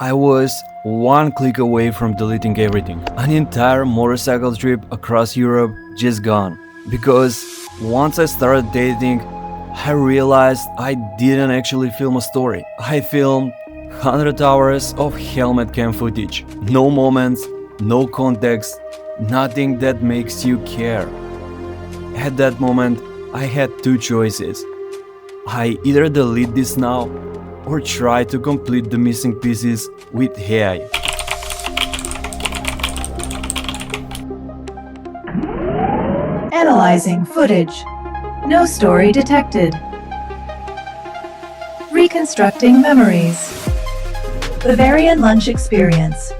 I was one click away from deleting everything. An entire motorcycle trip across Europe just gone. Because once I started dating, I realized I didn't actually film a story. I filmed 100 hours of helmet cam footage. No moments, no context, nothing that makes you care. At that moment, I had two choices. I either delete this now or try to complete the missing pieces with AI. Analyzing footage. No story detected. Reconstructing memories. Bavarian lunch experience.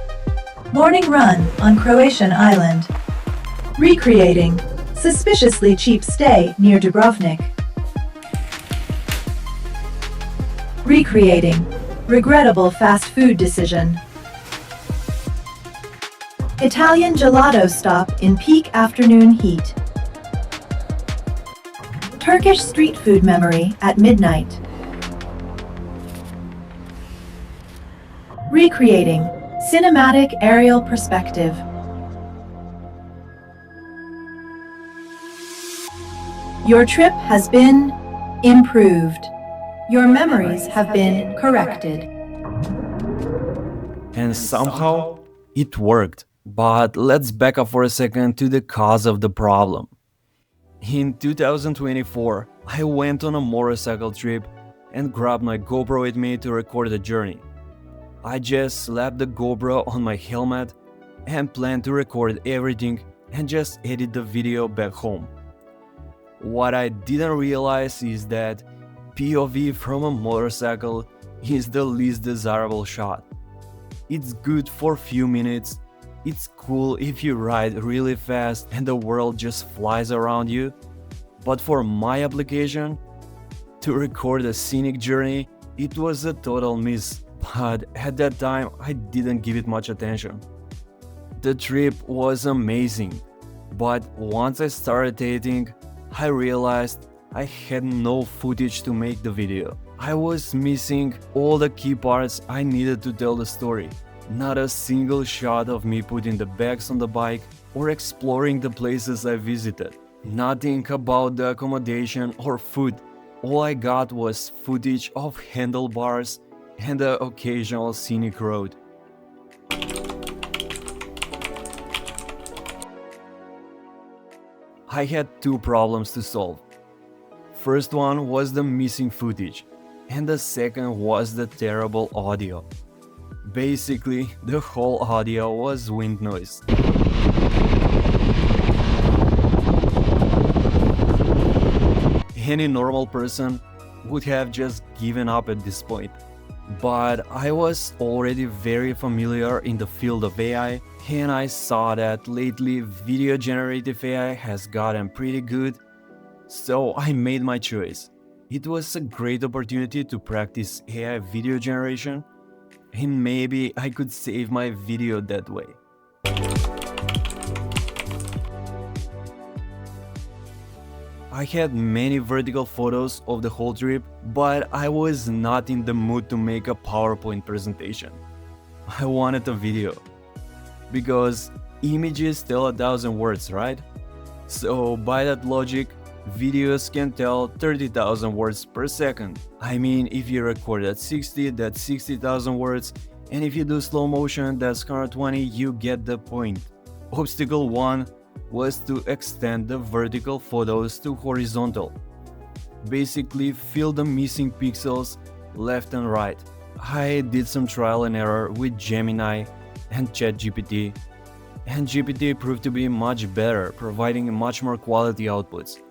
Morning run on Croatian island. Recreating. Suspiciously cheap stay near Dubrovnik. Recreating. Regrettable fast food decision. Italian gelato stop in peak afternoon heat. Turkish street food memory at midnight. Recreating. Cinematic aerial perspective. Your trip has been improved. Your memories have been corrected. And somehow it worked. But let's back up for a second to the cause of the problem. In 2024, I went on a motorcycle trip and grabbed my GoPro with me to record the journey. I just slapped the GoPro on my helmet and planned to record everything and just edit the video back home. What I didn't realize is that POV from a motorcycle is the least desirable shot. It's good for a few minutes, it's cool if you ride really fast and the world just flies around you, but for my application, to record a scenic journey, it was a total miss, but at that time I didn't give it much attention. The trip was amazing, but once I started dating, I realized I had no footage to make the video. I was missing all the key parts I needed to tell the story. Not a single shot of me putting the bags on the bike or exploring the places I visited. Nothing about the accommodation or food. All I got was footage of handlebars and the occasional scenic road. I had two problems to solve. First one was the missing footage, and the second was the terrible audio. Basically, the whole audio was wind noise. Any normal person would have just given up at this point. But I was already very familiar in the field of AI, and I saw that lately video generative AI has gotten pretty good, so I made my choice. It was a great opportunity to practice AI video generation, and maybe I could save my video that way. I had many vertical photos of the whole trip, but I was not in the mood to make a PowerPoint presentation. I wanted a video. Because images tell 1,000 words, right? So by that logic, videos can tell 30,000 words per second. I mean, if you record at 60, that's 60,000 words, and if you do slow motion, that's 120, you get the point. Obstacle 1 was to extend the vertical photos to horizontal. Basically, fill the missing pixels left and right. I did some trial and error with Gemini and ChatGPT, and GPT proved to be much better, providing much more quality outputs.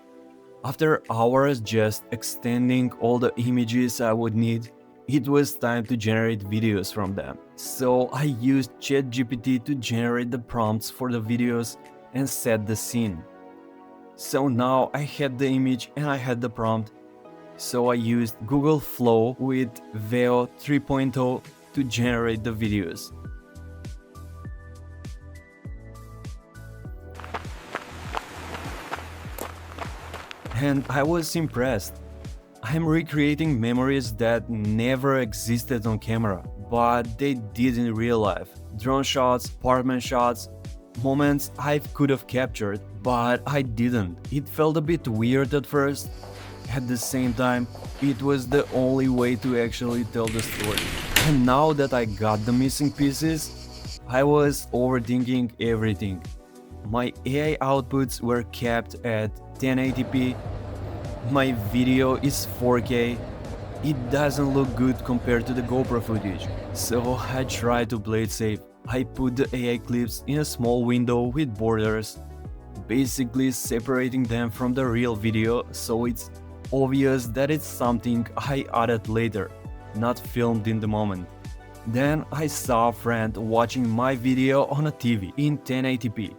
After hours just extending all the images I would need, it was time to generate videos from them. So I used ChatGPT to generate the prompts for the videos and set the scene. So now I had the image and I had the prompt, so I used Google Flow with Veo 3.0 to generate the videos. And I was impressed. I'm recreating memories that never existed on camera, but they did in real life. Drone shots, apartment shots, moments I could have captured, but I didn't. It felt a bit weird at first. At the same time, it was the only way to actually tell the story. And now that I got the missing pieces, I was overthinking everything. My AI outputs were kept at 1080p, my video is 4K, it doesn't look good compared to the GoPro footage, so I tried to play it safe. I put the AI clips in a small window with borders, basically separating them from the real video so it's obvious that it's something I added later, not filmed in the moment. Then I saw a friend watching my video on a TV in 1080p.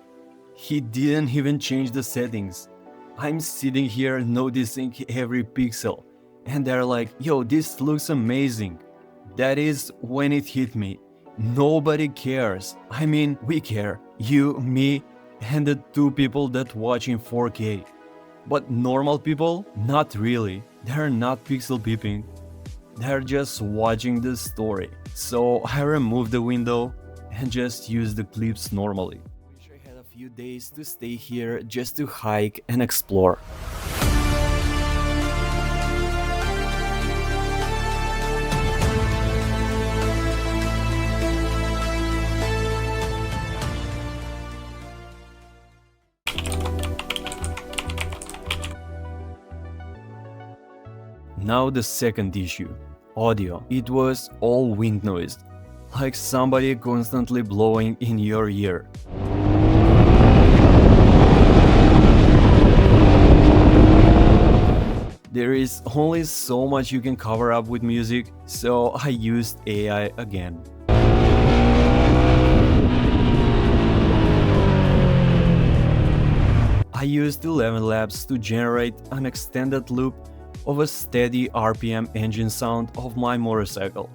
He didn't even change the settings. I'm sitting here noticing every pixel, and they're like, yo, this looks amazing. That is when it hit me. Nobody cares. I mean, we care. You, me, and the two people that watch in 4K. But normal people? Not really. They're not pixel peeping. They're just watching the story. So I removed the window and just used the clips normally. Wish I had a few days to stay here just to hike and explore. Now the second issue, audio. It was all wind noise, like somebody constantly blowing in your ear. There is only so much you can cover up with music, so I used AI again. I used ElevenLabs to generate an extended loop of a steady RPM engine sound of my motorcycle.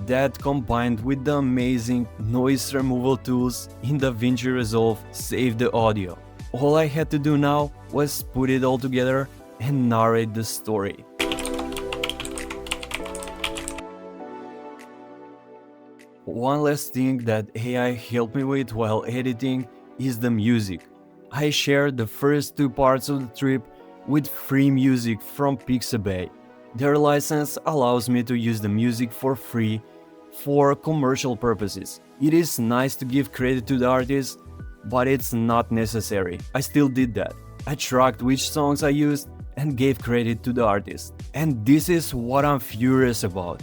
That combined with the amazing noise removal tools in DaVinci Resolve saved the audio. All I had to do now was put it all together and narrate the story. One last thing that AI helped me with while editing is the music. I shared the first two parts of the trip with free music from Pixabay. Their license allows me to use the music for free for commercial purposes. It is nice to give credit to the artist, but it's not necessary. I still did that. I tracked which songs I used and gave credit to the artist. And this is what I'm furious about.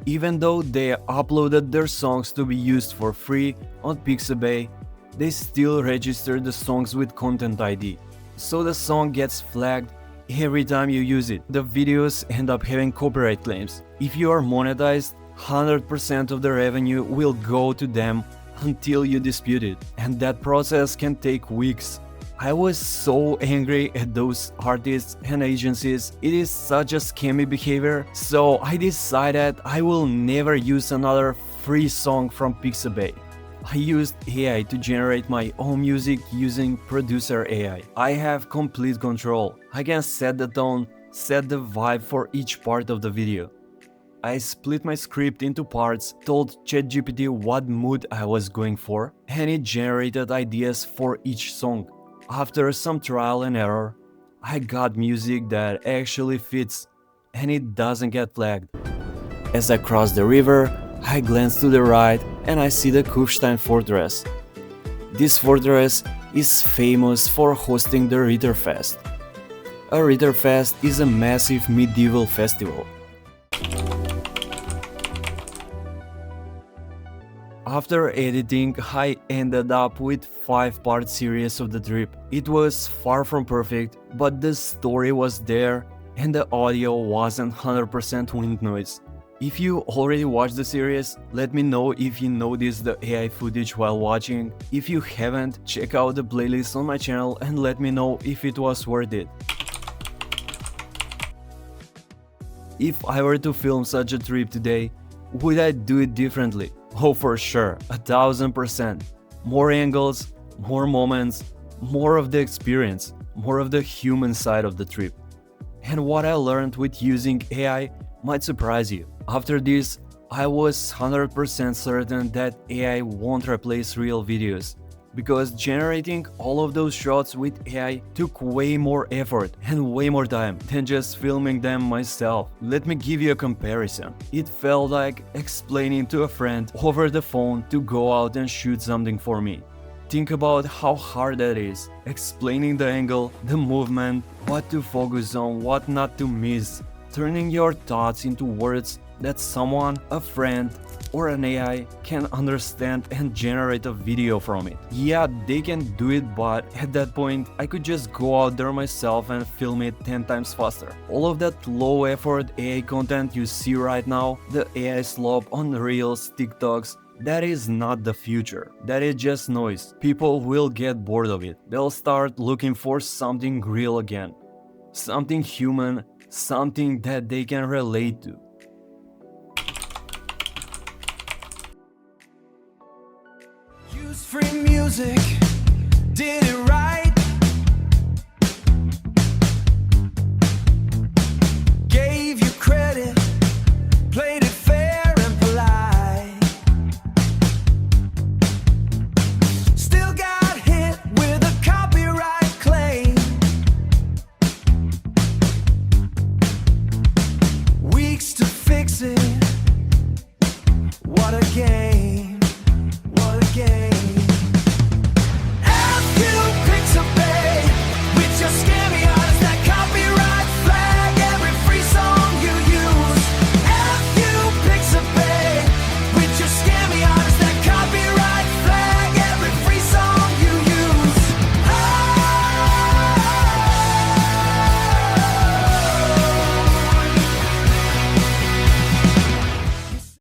Even though they uploaded their songs to be used for free on Pixabay, they still register the songs with Content ID. So the song gets flagged every time you use it. The videos end up having copyright claims. If you are monetized, 100% of the revenue will go to them until you dispute it. And that process can take weeks. I was so angry at those artists and agencies. It is such a scammy behavior. So I decided I will never use another free song from Pixabay. I used AI to generate my own music using Producer AI. I have complete control. I can set the tone, set the vibe for each part of the video. I split my script into parts, told ChatGPT what mood I was going for, and it generated ideas for each song. After some trial and error, I got music that actually fits, and it doesn't get flagged. As I cross the river, I glance to the right and I see the Kufstein Fortress. This fortress is famous for hosting the Ritterfest. A Ritterfest is a massive medieval festival. After editing, I ended up with 5-part series of the trip. It was far from perfect, but the story was there and the audio wasn't 100% wind noise. If you already watched the series, let me know if you noticed the AI footage while watching. If you haven't, check out the playlist on my channel and let me know if it was worth it. If I were to film such a trip today, would I do it differently? Oh, for sure, 1000%. More angles, more moments, more of the experience, more of the human side of the trip. And what I learned with using AI might surprise you. After this, I was 100% certain that AI won't replace real videos, because generating all of those shots with AI took way more effort and way more time than just filming them myself. Let me give you a comparison. It felt like explaining to a friend over the phone to go out and shoot something for me. Think about how hard that is, explaining the angle, the movement, what to focus on, what not to miss, turning your thoughts into words that someone, a friend, or an AI can understand and generate a video from it. Yeah, they can do it, but at that point, I could just go out there myself and film it 10 times faster. All of that low effort AI content you see right now, the AI slop on Reels, TikToks, that is not the future. That is just noise. People will get bored of it. They'll start looking for something real again. Something human, something that they can relate to. Use free music, did it right. Gave you credit, played it fair and polite. Still got hit with a copyright claim. Weeks to fix it, what a game.